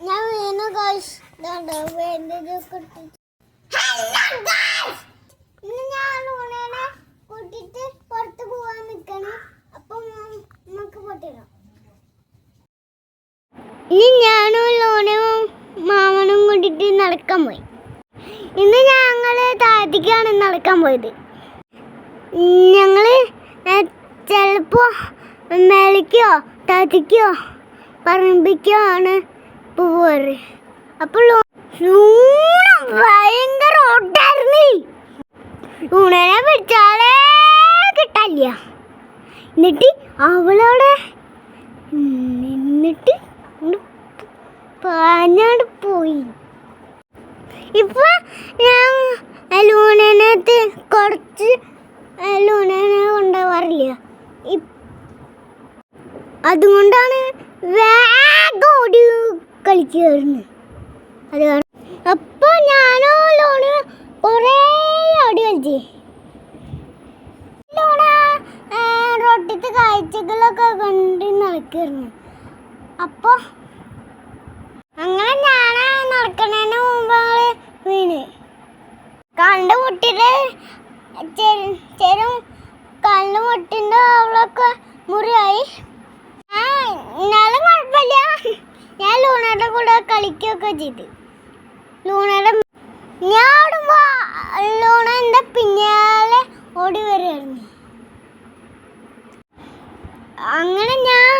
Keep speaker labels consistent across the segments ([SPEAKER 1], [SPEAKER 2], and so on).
[SPEAKER 1] ഞാൻ വീണു ഗൈസ്. ഞാൻ ലൂണേനെ കൂട്ടിട്ട് പുറത്ത് പോവാൻ നിൽക്കണം. അപ്പൊ നമുക്ക് പൊട്ടിടാം. ഇനി ഞാനും ലൂണയും മാമനും കൂട്ടിട്ട് നടക്കാൻ പോയി. ഇന്ന് ഞങ്ങള് താഴത്തേക്കാണ് നടക്കാൻ പോയത്. ഞങ്ങള് ചിലപ്പോ മേലേക്കോ താഴത്തേക്കോ പറമ്പിക്കോ ആണ് പോവാറ്. അപ്പൊ ലൂണ ഭയങ്കര ഓട്ടായിരുന്നു. ലൂണനെ പിടിച്ചാലേ കിട്ടാനില്ല. എന്നിട്ട് അവളവിടെ നിന്നിട്ട് പാഞ്ഞാണ്ട് പോയി. ഇപ്പൊ ഞാൻ ലൂണനകത്ത് കുറച്ച് ലൂണനെ കൊണ്ടുപോകാറില്ല. അതുകൊണ്ടാണ് വേഗം ഓടി കളിക്കുമായിരുന്നു. അത് അപ്പൊ ഞാനോ ലൂണ കുറേ ഓടി കളിച്ചേ. ലൂണ റോട്ടിലത്തെ കാഴ്ചകളൊക്കെ കണ്ട് നടക്കായിരുന്നു. അപ്പൊ അങ്ങനെ ഞാനാ നടക്കണേന് മുമ്പ് വീണ് കണ്ണു പൊട്ടിട്ട് ചെറും കണ്ണു പൊട്ടിന്റെ അവളൊക്കെ മുറിയായി. എന്നാലും കുഴപ്പമില്ല. ഞാൻ ലൂണയുടെ കൂടെ കളിക്കുകയൊക്കെ ചെയ്ത്. ലൂണയുടെ ഞാൻ ഓടുമ്പോ ലൂണ എൻ്റെ പിന്നാലെ ഓടി വരുമായിരുന്നു. അങ്ങനെ ഞാൻ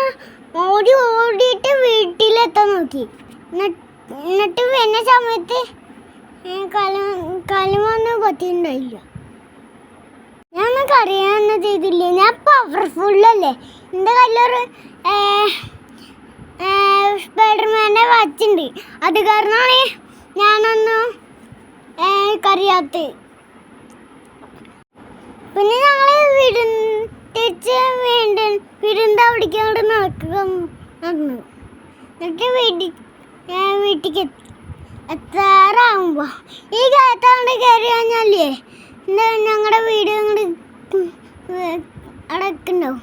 [SPEAKER 1] ഓടിയിട്ട് വീട്ടിലെത്താൻ നോക്കി. എന്നിട്ട് വരുന്ന സമയത്ത് കളിമണ്ണ് പറ്റിയിട്ടുണ്ടായില്ല. ഞാനൊന്നും കറിയാനൊന്നും ചെയ്തില്ല. ഞാൻ പവർഫുള്ളല്ലേ. എൻ്റെ കയ്യിലൊരു സ്പൈഡർമാൻ്റെ വാച്ചുണ്ട്. അത് കാരണമാണ് ഞാനൊന്നും കറിയാത്തത്. പിന്നെ ഞങ്ങൾ വീടിൻ്റെ അവിടേക്കോട് നടന്നു. എന്നിട്ട് വീട്ടിലേക്ക് എത്താറാകുമ്പോ ഈ കാലത്താണ്ട് കയറി കഴിഞ്ഞാലേ ഞങ്ങളുടെ വീട് അടക്കുണ്ടാവും.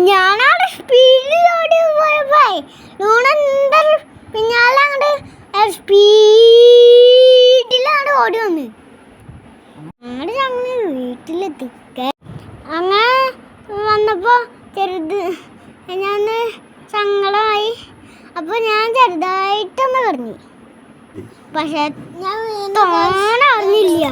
[SPEAKER 1] ഞാനവിടെ സ്പീഡിലോടി പോയപ്പോ ലൂണ പിന്നാലെ അങ്ങോട്ട് സ്പീഡിലാണ് ഓടി വന്ന്. അങ്ങോട്ട് ഞങ്ങൾ വീട്ടിലെത്തി. അങ്ങനെ വന്നപ്പോ ഞാൻ സങ്കടമായി. അപ്പൊ ഞാൻ ചെറുതായിട്ടൊന്ന് കറങ്ങി. പക്ഷെ ഞാൻ അറിഞ്ഞില്ല.